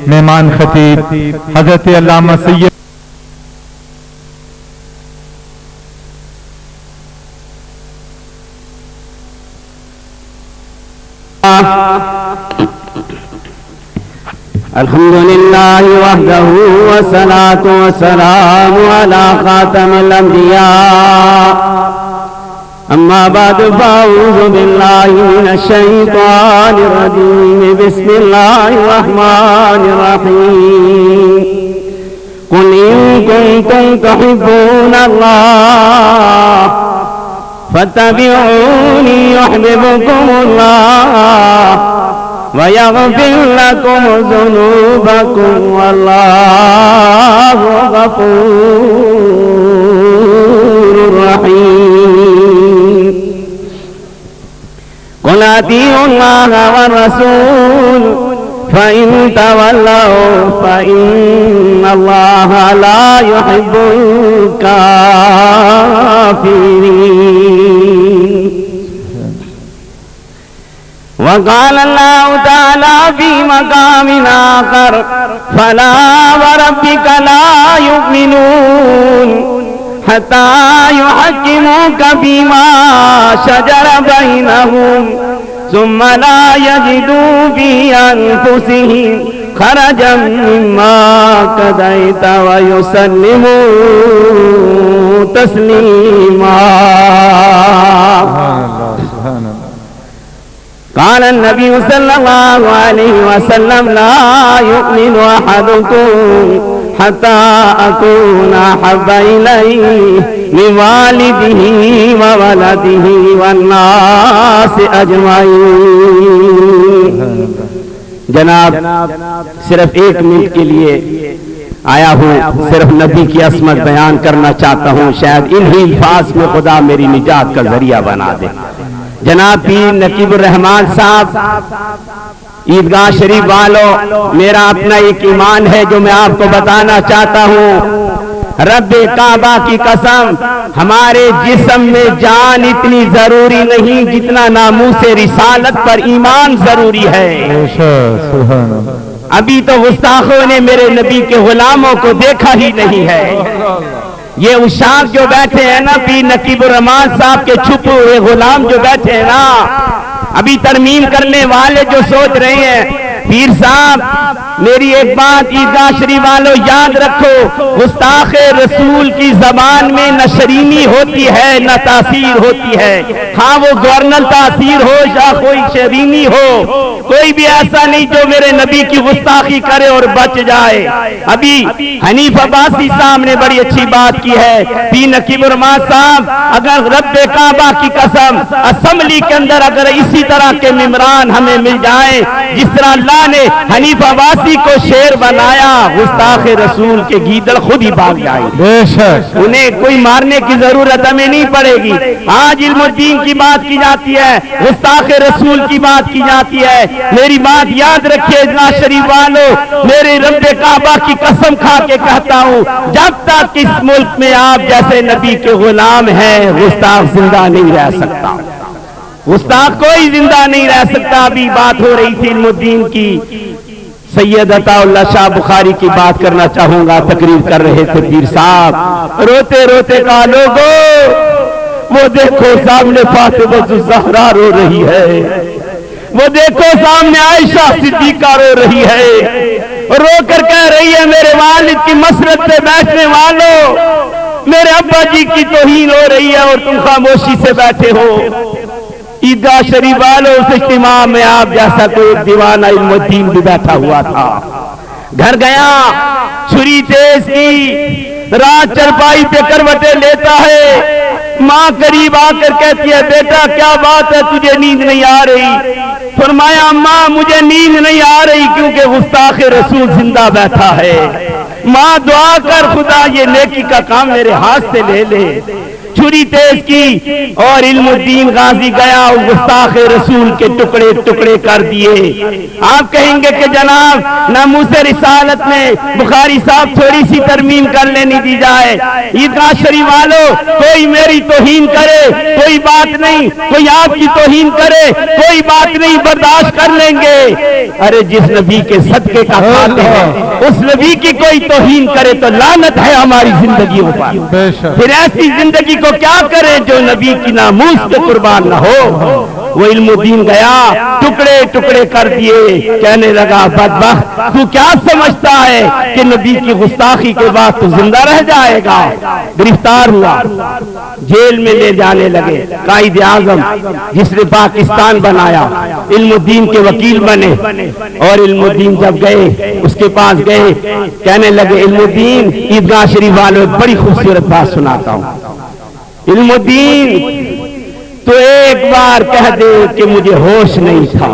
مہمان خطیب حضرت علامہ سید الحمد لله وحده والصلاة والسلام على خاتم الأنبياء أما بعد فأعوذ بالله من الشيطان الرجيم بسم الله الرحمن الرحيم قل إن كنتم تحبون الله فاتبعوني يحببكم الله ويغفر لكم ذنوبكم والله غفور رحيم قل أطيعوا الله والرسول فإن تولوا فإن الله لا يحب الكافرين وقال الله تعالى في مقام آخر فلا وربك لا يؤمنون حتى يحكموك فيما شجر بينهم ثم لا يجدوا في أنفسهم خرجا مما قضيت ويسلموا تسليما. سبحان الله. قال النبي صلى الله عليه وسلم لا يؤمن أحدكم حتى أكون أحب إليه من والده وولده والناس أجمعين. جناب صرف ایک منٹ کے لیے آیا ہوں، صرف نبی کی عصمت بیان کرنا چاہتا ہوں، شاید انہی الفاظ میں خدا میری نجات کا ذریعہ بنا دے. جناب پیر نقیب الرحمان صاحب، عیدگاہ شریف والوں، میرا اپنا ایک ایمان ہے جو میں آپ کو بتانا چاہتا ہوں. رب کعبہ کی قسم، ہمارے جسم میں جان اتنی ضروری نہیں جتنا ناموس رسالت پر ایمان ضروری ہے. ابھی تو گستاخوں نے میرے نبی کے غلاموں کو دیکھا ہی نہیں ہے. یہ اشاق جو بیٹھے ہیں نا، پیر نقیب الرحمان صاحب کے چھپے ہوئے غلام جو بیٹھے ہیں نا، ابھی ترمیم کرنے والے جو سوچ رہے ہیں پیر صاحب میری ایک بات عیدگاہ شریف والوں یاد رکھو، گستاخ رسول کی زبان میں نہ شرینی ہوتی ہے نہ تاثیر ہوتی ہے. ہاں وہ گورنل تاثیر ہو یا کوئی شرینی ہو، کوئی بھی ایسا نہیں جو میرے نبی کی گستاخی کرے اور بچ جائے. ابھی حنیف عباسی صاحب نے بڑی اچھی بات کی ہے. پیر نقیب الرحمان صاحب، اگر رب کعبہ کی قسم اسمبلی کے اندر اگر اسی طرح کے ممبران ہمیں مل جائیں جس طرح اللہ نے حنیف عباسی کو شیر بنایا، گستاخ رسول کے گیدڑ خود ہی بھاگ جائیں. انہیں کوئی مارنے کی ضرورت ہمیں نہیں پڑے گی. آج علم الدین کی بات کی جاتی ہے، گستاخ رسول کی بات کی جاتی ہے. میری بات یاد رکھیے عیدگاہ شریف والوں، میرے رب کعبہ کی قسم کھا کے کہتا ہوں، جب تک اس ملک میں آپ جیسے نبی کے غلام ہیں گستاخ زندہ نہیں رہ سکتا. گستاخ کوئی زندہ نہیں رہ سکتا. ابھی بات ہو رہی تھی علم الدین کی، سید عطا اللہ شاہ بخاری کی بات کرنا چاہوں گا. تقریر کر رہے تھے پیر صاحب، روتے روتے کہا لوگو وہ دیکھو سامنے فاطمہ الزہرا رو رہی ہے، وہ دیکھو سامنے عائشہ صدیقہ رو رہی ہے، رو کر کہہ رہی ہے میرے والد کی مسرت پہ بیٹھنے والوں، میرے ابا جی کی توہین ہو رہی ہے اور تم خاموشی سے بیٹھے ہو. عیدگاہ شریف والوں، اس اجتماع میں آپ جیسا کوئی دیوانہ علم الدین بھی بیٹھا ہوا تھا. گھر گیا، چھری تیز کی، رات چرپائی پہ کروٹیں لیتا ہے. ماں قریب آ کر کہتی ہے بیٹا کیا بات ہے، تجھے نیند نہیں آ رہی؟ فرمایا ماں مجھے نیند نہیں آ رہی کیونکہ گستاخ رسول زندہ بیٹھا ہے. ماں دعا کر خدا یہ نیکی کا کام میرے ہاتھ سے لے لے. چھری تیز کی اور علم الدین غازی گیا اور گستاخ رسول کے ٹکڑے ٹکڑے کر دیے۔ آپ کہیں گے کہ جناب ناموس رسالت میں بخاری صاحب تھوڑی سی ترمیم کر لینی دی جائے۔ عیدگاہ شریف والوں کوئی میری توہین کرے کوئی بات نہیں، کوئی آپ کی توہین کرے کوئی بات نہیں، برداشت کر لیں گے۔ ارے جس نبی کے صدقے کا کھاتے ہیں اس نبی کی کوئی توہین کرے تو لعنت ہے ہماری زندگیوں پر۔ پھر ایسی زندگی کو کیا کریں جو نبی کی ناموس پہ قربان نہ ہو۔ وہ علم الدین گیا ٹکڑے ٹکڑے کر دیے، کہنے لگا بدبخت تو کیا سمجھتا ہے کہ نبی کی گستاخی کے بعد تو زندہ رہ جائے گا۔ گرفتار ہوا، جیل میں لے جانے لگے۔ قائد اعظم جس نے پاکستان بنایا علم الدین کے وکیل بنے، اور علم الدین جب گئے اس کے پاس گئے، کہنے لگے علم الدین عیدگاہ شریف والوں ایک بڑی خوبصورت بات سناتا ہوں۔ علم الدین تو ایک بار کہہ دے کہ مجھے ہوش نہیں تھا۔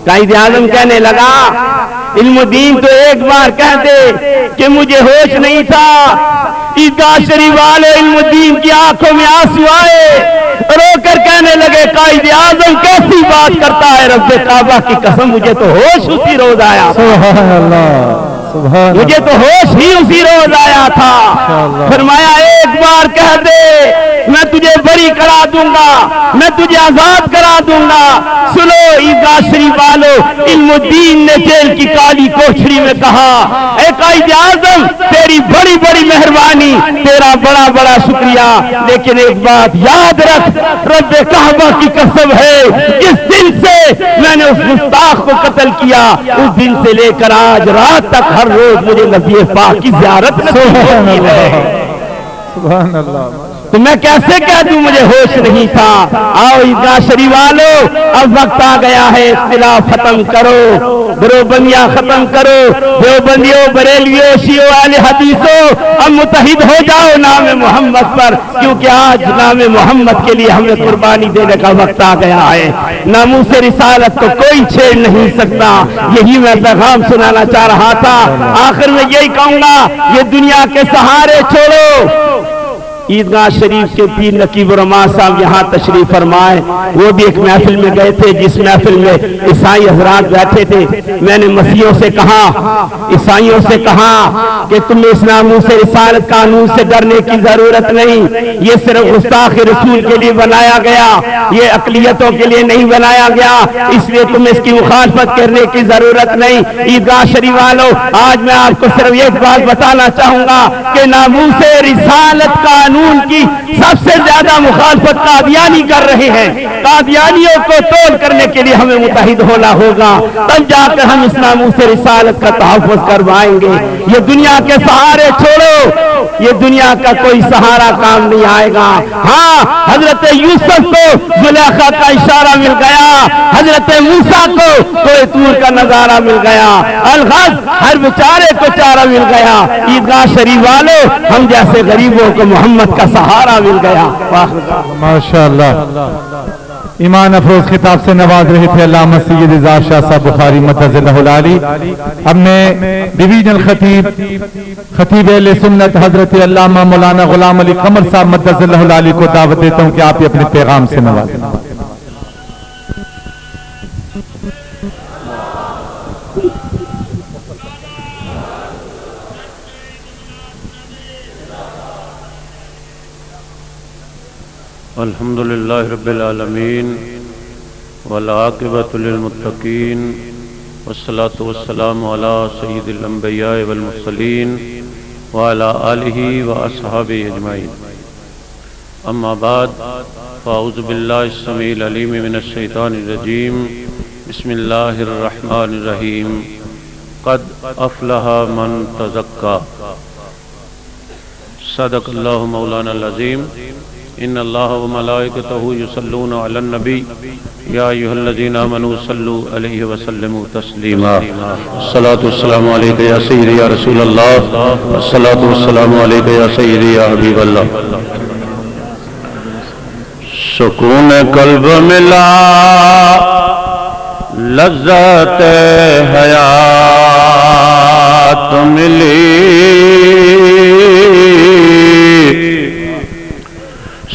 قائد اعظم کہنے لگا علم الدین تو ایک بار کہہ دے کہ مجھے ہوش نہیں تھا۔ عیدگاہ شریف والے علم الدین کی آنکھوں میں آنسو آئے، رو کر کہنے لگے قائد اعظم کیسی بات کرتا ہے، رب کعبہ کی قسم مجھے تو ہوش اسی روز آیا تھا، مجھے تو ہوش ہی اسی روز آیا تھا۔ فرمایا ایک بار کہہ دے میں تجھے بری کرا دوں گا، میں تجھے آزاد کرا دوں گا۔ سنو عیدگاہ شریف والوں، علم الدین نے جیل کی کالی کوٹھری میں کہا اے قائد اعظم تیری بڑی بڑی مہربانی، تیرا بڑا بڑا شکریہ، لیکن ایک بات یاد رکھ رب کعبہ کی قسم ہے جس دن سے میں نے اس گستاخ کو قتل کیا اس دن سے لے کر آج رات تک ہر روز مجھے نبی پاک کی زیارت نصیب ہوتی ہے۔ سبحان اللہ۔ تو میں کیسے کہہ دوں مجھے ہوش نہیں تھا۔ آؤ عیدگاہ شریف والوں اب وقت آ گیا ہے اختلاف ختم کرو، دیوبندیاں ختم کرو، دیوبندیوں بریلیوں شیعوں اہل حدیثوں اب متحد ہو جاؤ نام محمد پر، کیونکہ آج نام محمد کے لیے ہمیں قربانی دینے کا وقت آ گیا ہے۔ ناموس رسالت کو کوئی چھیڑ نہیں سکتا، یہی میں پیغام سنانا چاہ رہا تھا۔ آخر میں یہی کہوں گا یہ دنیا کے سہارے چھوڑو۔ عیدگاہ شریف کے پیر نقیب الرحمان صاحب یہاں تشریف فرمائے، وہ بھی ایک محفل میں گئے تھے جس محفل میں عیسائی حضرات بیٹھے تھے۔ میں نے مسیحیوں سے کہا، عیسائیوں سے کہا کہ تم اس ناموس رسالت قانون سے ڈرنے کی ضرورت نہیں، یہ صرف گستاخ رسول کے لیے بنایا گیا، یہ اقلیتوں کے لیے نہیں بنایا گیا، اس لیے تم اس کی مخالفت کرنے کی ضرورت نہیں۔ عیدگاہ شریف والوں آج میں آپ کو صرف ایک بات بتانا چاہوں گا کہ ناموس رسالت قانون کی سب سے زیادہ مخالفت قادیانی کر رہے ہیں۔ قادیانیوں کو توڑ کرنے کے لیے ہمیں متحد ہونا ہوگا، تب جا کر ہم اس ناموس رسالت کا تحفظ کروائیں گے۔ یہ دنیا کے سہارے چھوڑو، یہ دنیا کا کوئی سہارا کام نہیں آئے گا۔ ہاں حضرت یوسف کو زلیخا کا اشارہ مل گیا، حضرت موسیٰ کو کوہ طور کا نظارہ مل گیا، الغز ہر بیچارے کو چارہ مل گیا۔ عیدگاہ شریف والوں ہم جیسے غریبوں کو محمد کا سہارا مل گیا۔ ماشاءاللہ۔ ایمان افروز خطاب سے نواز رہے تھے علامہ سید رضا شاہ صاحب بخاری مدظ اللہ العالی۔ اب میں ڈویژنل خطیب اہل سنت حضرت علامہ مولانا غلام علی قمر صاحب مدظ اللہ العالی کو دعوت دیتا ہوں کہ آپ اپنے پیغام سے نوازیں۔ الحمدللہ رب العالمین والعاقبۃ للمتقین والصلاة والسلام علی سید الانبیاء والمرسلین وعلی آلہ واصحابہ اجمعین، اما بعد فاعوذ باللہ السمیع العلیم من الشیطان الرجیم، بسم اللہ الرحمن الرحیم، قد افلح من تزکا، صدق اللہ مولانا العظیم۔ ان اللہ وملائکتہ یصلون علی النبی یا ایھا الذین آمنوا صلوا علیہ وسلموا تسلیما۔ الصلاۃ والسلام علیک یا سیدی یا رسول اللہ، الصلاۃ والسلام علیک یا سیدی یا حبیب اللہ۔ سکون قلب ملا، لذت حیات ملی،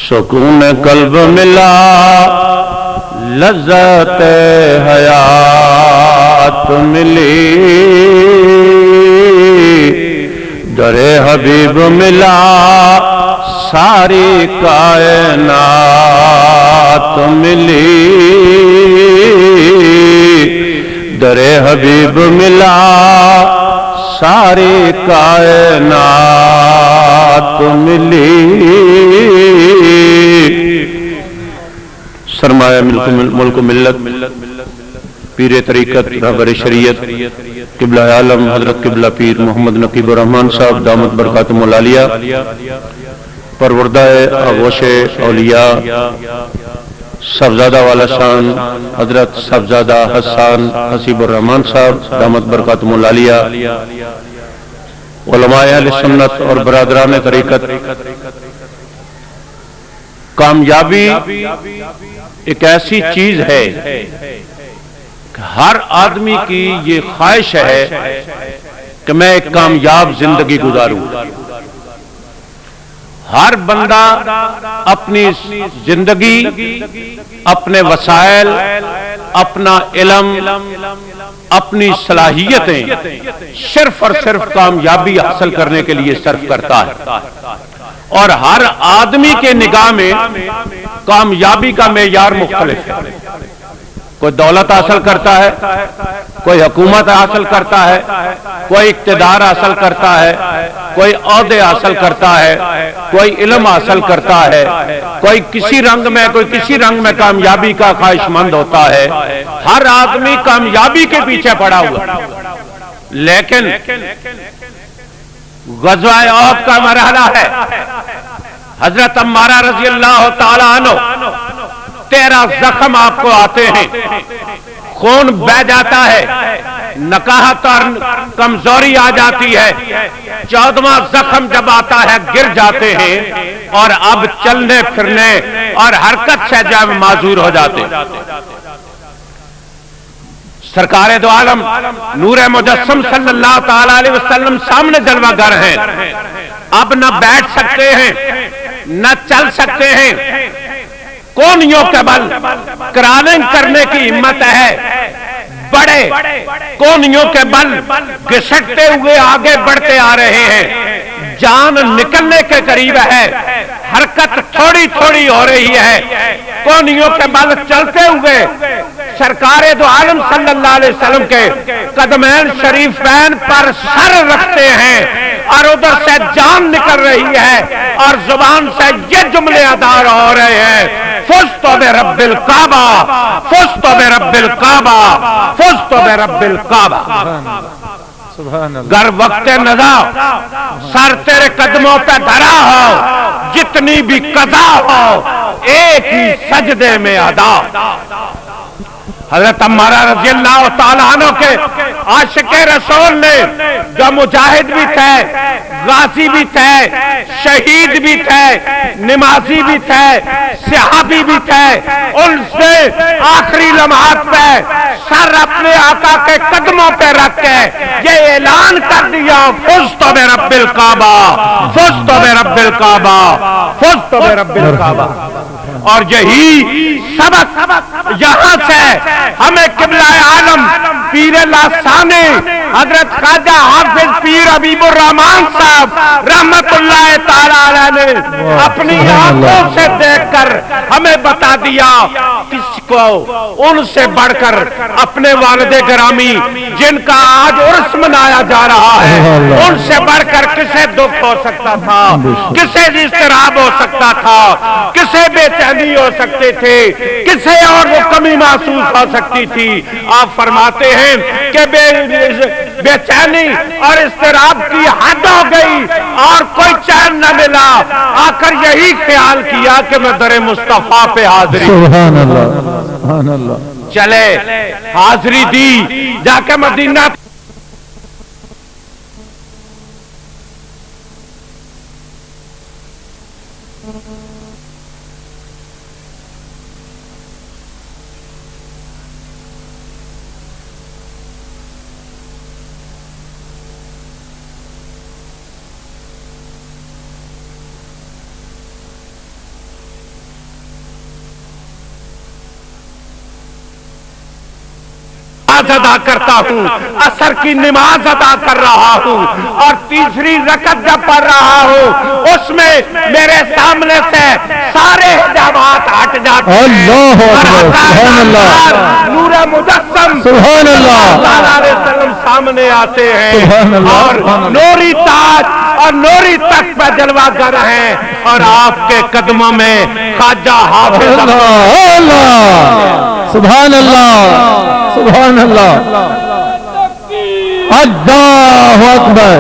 سکون قلب ملا لذت حیات ملی در حبیب ملا ساری کائنات ملی در حبیب ملا ساری کائنات ملی سرمایہ ملک و ملت پیر طریقت رہبر شریعت قبلہ عالم حضرت قبلہ پیر محمد نقیب الرحمن صاحب دامت برکاتہم العالیہ، پروردہ آغوش اولیاء صاحبزادہ والا شان حضرت صاحبزادہ حسان حسیب الرحمن صاحب دامت برکاتہم العالیہ، علماء اہل سنت اور برادران طریقت، کامیابی ایک ایسی چیز ہے کہ ہر آدمی کی یہ خواہش ہے کہ میں ایک کامیاب زندگی گزاروں۔ ہر بندہ اپنی زندگی، اپنے وسائل، اپنا علم، اپنی صلاحیتیں صرف اور صرف کامیابی حاصل کرنے کے لیے صرف کرتا ہے، اور ہر آدمی کے نگاہ میں کامیابی کا معیار مختلف ہے۔ کوئی دولت حاصل کرتا ہے، کوئی حکومت حاصل کرتا ہے، کوئی اقتدار حاصل کرتا ہے، کوئی عہدے حاصل کرتا ہے، کوئی علم حاصل کرتا ہے، کوئی کسی رنگ میں، کوئی کسی رنگ میں کامیابی کا خواہش مند ہوتا ہے۔ ہر آدمی کامیابی کے پیچھے پڑا ہوا، لیکن غزوہ احد کا مرحلہ ہے، حضرت عمارہ رضی اللہ تعالی عنہ 13 زخم آپ کو آتے ہیں، خون بہہ جاتا ہے، نکاہت اور کمزوری آ جاتی ہے، 14واں زخم جب آتا ہے گر جاتے ہیں، اور اب چلنے پھرنے اور حرکت سے جب معذور ہو جاتے ہیں۔ سرکار دو عالم نور مجسم صلی اللہ تعالی علیہ وسلم سامنے جلوہ گر ہیں، اب نہ بیٹھ سکتے ہیں نہ چل سکتے ہیں، کونیوں کے بل کرالنگ کرنے کی ہمت ہے، بڑے کونیوں کے بل گھسٹتے ہوئے آگے بڑھتے آ رہے ہیں، جان نکلنے کے قریب ہے، حرکت تھوڑی تھوڑی ہو رہی ہے، کونیوں کے بل چلتے ہوئے سرکار دو عالم صلی اللہ علیہ وسلم کے قدمین شریفین پر سر رکھتے ہیں، اور ادھر سے جان نکل رہی ہے، اور زبان سے یہ جملے ادا ہو رہے ہیں، فزت برب الکعبہ، فزت برب الکعبہ، فزت برب الکعبہ۔ گر وقت نزا سر تیرے قدموں پہ دھرا ہو، جتنی بھی قضا ہو ایک ہی سجدے میں ادا۔ حضرت عمارہ رضی اللہ تعالیٰ عنہ کے عاشق رسول نے جو مجاہد بھی تھے، غازی بھی تھے، شہید بھی تھے، نمازی بھی تھے، صحابی بھی تھے، ان سے آخری لمحات پہ سر اپنے آقا کے قدموں پہ رکھ کے یہ اعلان کر دیا، فزت برب الکعبہ، فزت برب الکعبہ، فزت برب الکعبہ۔ اور یہی سبق یہاں سے ہمیں قبلہ عالم پیر لاسانی حضرت خواجہ حافظ پیر حبیب الرحمن صاحب رحمت اللہ تعالی علیہ نے اپنی آنکھوں سے دیکھ کر ہمیں بتا دیا، کس کو ان سے بڑھ کر اپنے والد گرامی جن کا آج عرس منایا جا رہا ہے، ان سے بڑھ کر کسے دکھ ہو سکتا تھا، کسے اضطراب ہو سکتا تھا، کسے بے چینی ہو سکتے تھے، کسے اور وہ کمی محسوس ہو سکتی تھی۔ آپ فرماتے ہیں کہ بے چینی اور اضطراب کی حد ہو گئی اور کوئی چین نہ ملا، آ کر یہی خیال کیا کہ میں در مصطفیٰ پہ حاضری، سبحان اللہ سبحان اللہ، چلے حاضری دی، جا کے مدینہ نماز ادا کرتا ہوں، عصر کی نماز ادا کر رہا ہوں، اور تیسری رکعت جب پڑھ رہا ہوں اس میں میرے سامنے سے سارے حجابات ہٹ جاتے ہیں، اللہ اکبر، سبحان اللہ، نور مجسم سبحان اللہ، صلی اللہ علیہ وسلم سامنے آتے ہیں، سبحان اللہ، اور نوری تاج اور نوری تخت پہ جلوہ گر ہیں، اور آپ کے قدموں میں خواجہ حافظ اللہ، سبحان اللہ، سبحان اللہ، اللہ اکبر،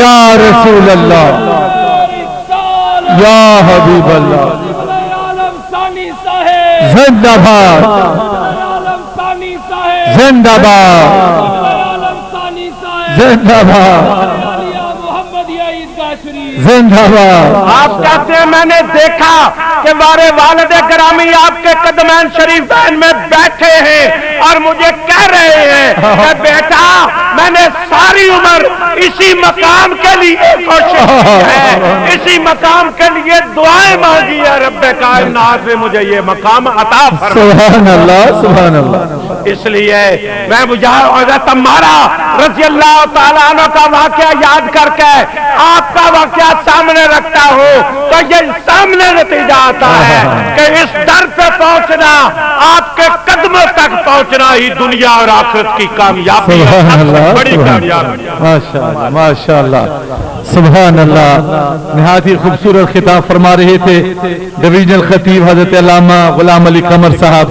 یا رسول اللہ، یا حبیب اللہ، زندہ باد، زندہ باد، زندہ باد، زندہ باد۔ آپ کہتے ہیں میں نے دیکھا کہ ہمارے والد گرامی آپ کے قدمین شریفین میں بیٹھے ہیں اور مجھے کہہ رہے ہیں کہ بیٹا میں نے ساری عمر اسی مقام کے لیے کوشش کی ہے، اسی مقام کے لیے دعائیں مانگی ہے، رب کائنات نے مجھے یہ مقام عطا فرمایا۔ سبحان اللہ، سبحان اللہ۔ اس لیے میں حضرت عمارہ رضی اللہ تعالیٰ عنہ کا واقعہ یاد کر کے آپ کا واقعہ سامنے رکھتا ہوں تو یہ سامنے نتیجہ آتا ہے کہ اس در پہ پہنچنا، آپ کے قدموں تک پہنچنا ہی دنیا اور آخرت کی کامیابی ہے، سبحان اللہ، بڑی کامیابی۔ ماشاءاللہ، ماشاءاللہ، سبحان اللہ۔ نہایت ہی خوبصورت خطاب فرما رہے تھے ڈویژنل خطیب حضرت علامہ غلام علی قمر صاحب۔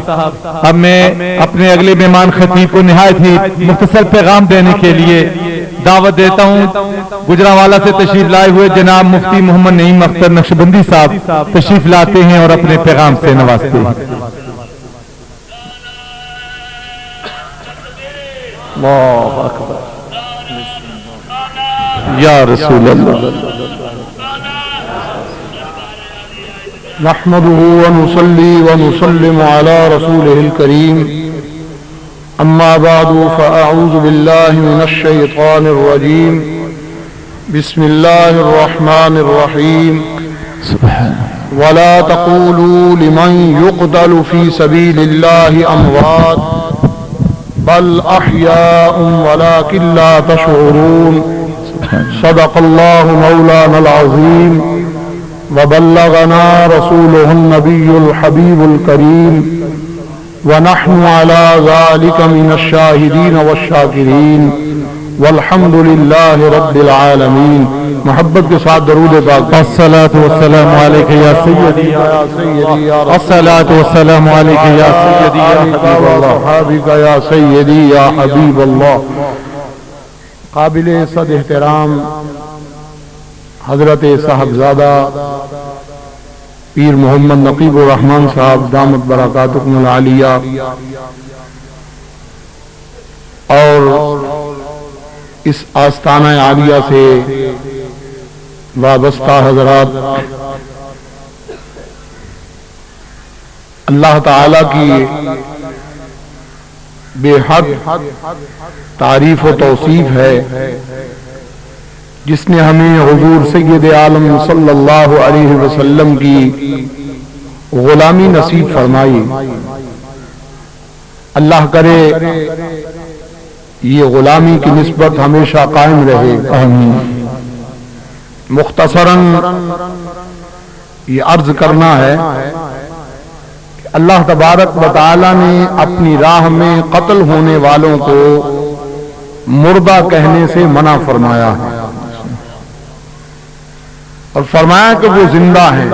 اب میں اپنے اگلے مہمان خطیب کو نہایت ہی مختصر پیغام دینے کے لیے دعوت دیتا ہوں۔ گجرانوالہ سے تشریف لائے ہوئے جناب مفتی محمد نعیم اختر نقشبندی صاحب تشریف لاتے ہیں اور اپنے پیغام سے نوازتے ہیں۔ اللہ اکبر، یا رسول اللہ۔ نحمده ونصلي ونسلم على رسوله الكريم، أما بعد فأعوذ بالله من الشيطان الرجيم، بسم الله الرحمن الرحيم، ولا تقولوا لمن يقتل في سبيل الله أموات بل أحياء ولكن لا تشعرون، صدق الله مولانا العظيم، وبلغنا رسوله النبي الحبيب الكريم، ونحن على ذلك من الشاهدين والشاكرين، والحمد لله رب العالمين۔ محبت کے ساتھ درود پاک۔ الصلاة والسلام علیک یا سیدی، الصلاة والسلام علیک یا سیدی یا حبیب اللہ، صحابک یا سیدی یا حبیب اللہ۔ قابل صد احترام حضرت صاحبزادہ پیر محمد نقیب الرحمن صاحب دامت برکاتکم العالیہ، اور اس آستانہ عالیہ سے وابستہ حضرات، اللہ تعالی کی بے حد تعریف و توصیف ہے جس نے ہمیں حضور سید عالم صلی اللہ علیہ وسلم کی غلامی نصیب فرمائی۔ اللہ کرے یہ غلامی کی نسبت ہمیشہ قائم رہے، آمین۔ مختصراً یہ عرض کرنا ہے کہ اللہ تبارک و تعالی نے اپنی راہ میں قتل ہونے والوں کو مردہ کہنے سے منع فرمایا ہے، اور فرمایا کہ وہ زندہ ہیں۔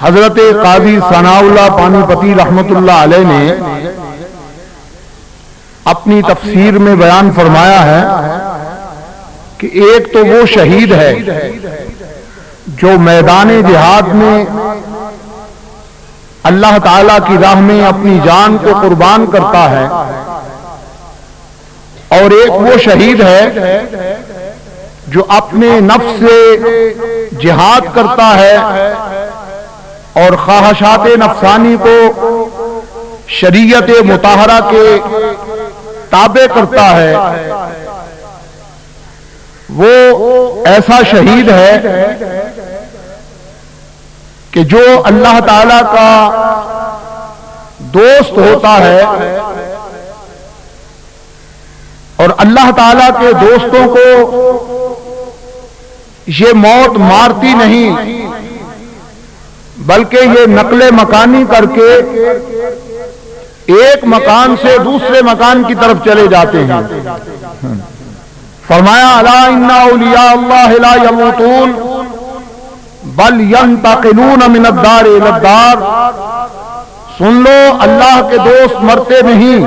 حضرت قاضی ثناء اللہ پانی پتی رحمت اللہ علیہ نے اپنی تفسیر میں بیان فرمایا ہے کہ ایک تو وہ شہید ہے جو میدان جہاد میں اللہ تعالی کی راہ میں اپنی جان کو قربان کرتا ہے، اور ایک وہ شہید ہے جو اپنے نفس سے جہاد کرتا ہے اور خواہشات نفسانی کو شریعت مطہرہ کے تابع کرتا ہے۔ وہ ایسا شہید ہے کہ جو اللہ تعالی کا دوست ہوتا ہے اور اللہ تعالیٰ کے دوستوں کو یہ موت مارتی نہیں بلکہ یہ نقل مکانی کر کے ایک مکان سے دوسرے مکان کی طرف چلے جاتے ہیں. فرمایا الا ان اولیاء اللہ لا یموتون بل ینتقلون من الدار الى الدار. سن لو اللہ کے دوست مرتے نہیں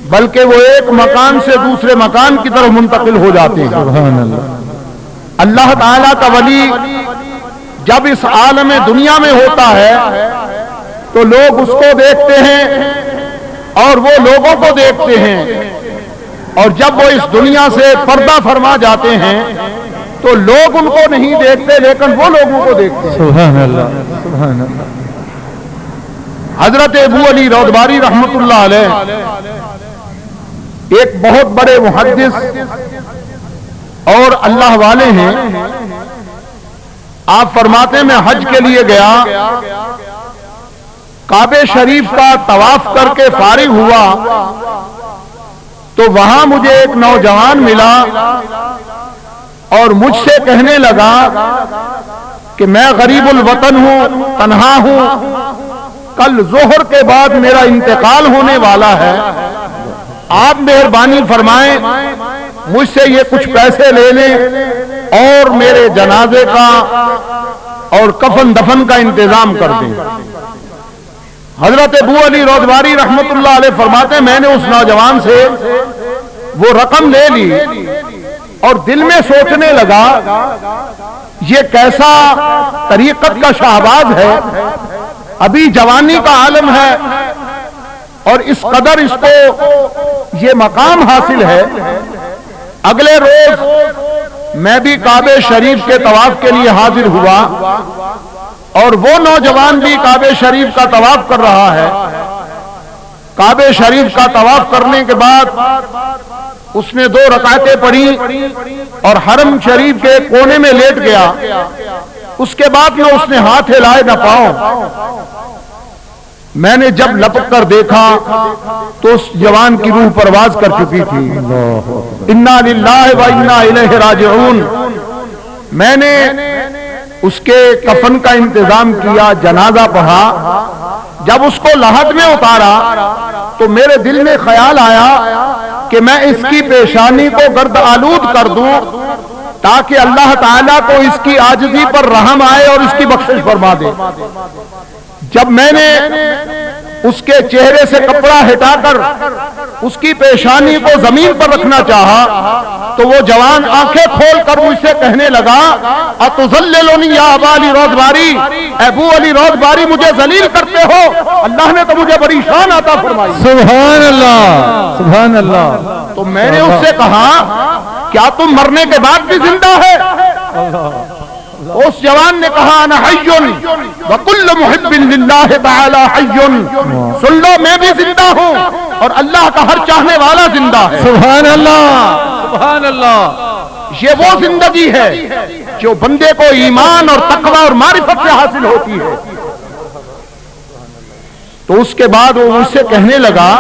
بلکہ وہ ایک مکان سے دوسرے مکان کی طرف منتقل ہو جاتے ہیں. سبحان اللہ. اللہ تعالیٰ کا ولی جب اس عالم دنیا میں ہوتا ہے تو لوگ اس کو دیکھتے ہیں اور وہ لوگوں کو دیکھتے ہیں، اور جب وہ اس دنیا سے پردہ فرما جاتے ہیں تو لوگ ان کو نہیں دیکھتے لیکن وہ لوگوں کو دیکھتے ہیں. سبحان اللہ. سبحان اللہ. حضرت ابو علی رودباری رحمت اللہ علیہ ایک بہت بڑے محدث اور اللہ والے ہیں. آپ فرماتے میں حج کے لیے گیا، کعبہ شریف کا طواف کر کے فارغ ہوا تو وہاں مجھے ایک نوجوان ملا اور مجھ سے کہنے لگا کہ میں غریب الوطن ہوں، تنہا ہوں، کل ظہر کے بعد میرا انتقال ہونے والا ہے، آپ مہربانی فرمائیں مجھ سے یہ کچھ پیسے لے لیں اور میرے جنازے کا اور کفن دفن کا انتظام کر دیں. حضرت ابو علی رودباری رحمت اللہ علیہ فرماتے ہیں میں نے اس نوجوان سے وہ رقم لے لی اور دل میں سوچنے لگا یہ کیسا طریقت کا شہباز ہے، ابھی جوانی کا عالم ہے اور اس قدر اس کو یہ مقام حاصل ہے. اگلے روز میں بھی کعبہ شریف کے طواف کے لیے حاضر ہوا اور وہ نوجوان بھی کعبہ شریف کا طواف کر رہا ہے. کعبہ شریف کا طواف کرنے کے بعد اس نے 2 رکعتیں پڑھی اور حرم شریف کے کونے میں لیٹ گیا. اس کے بعد نہ اس نے ہاتھ ہلائے نہ پاؤں. میں نے جب لپک کر دیکھا تو اس جوان کی روح پرواز کر چکی تھی. انا للہ و انا الیہ راجعون. میں نے اس کے کفن کا انتظام کیا، جنازہ پڑھا. جب اس کو لحد میں اتارا تو میرے دل میں خیال آیا کہ میں اس کی پیشانی کو گرد آلود کر دوں تاکہ اللہ تعالیٰ کو اس کی عاجزی پر رحم آئے اور اس کی بخشش فرما دے. جب میں نے اس کے چہرے سے کپڑا ہٹا کر اس کی پیشانی کو زمین پر رکھنا چاہا تو وہ جوان آنکھیں کھول کر مجھ سے کہنے لگا اتذللنی یا ابا علی رودباری، ابو علی رودباری مجھے ذلیل کرتے ہو، اللہ نے تو مجھے بڑی شان عطا فرمائی. سبحان اللہ. سبحان اللہ. تو میں نے اس سے کہا کیا تم مرنے کے بعد بھی زندہ ہے؟ اس جوان نے کہا انا حی وکل محب للہ تعالی حی. سن لو میں بھی زندہ ہوں اور اللہ کا ہر چاہنے والا زندہ ہے. سبحان اللہ. سبحان اللہ. یہ وہ زندگی ہے جو بندے کو ایمان اور تقوی اور معرفت سے حاصل ہوتی ہے. تو اس کے بعد وہ مجھ سے کہنے لگا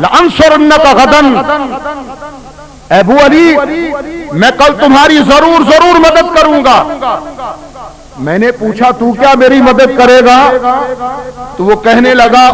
لانصرنک غدا، ابو علی میں کل تمہاری ضرور مدد کروں گا. میں نے پوچھا تو کیا میری مدد کرے گا؟ تو وہ کہنے لگا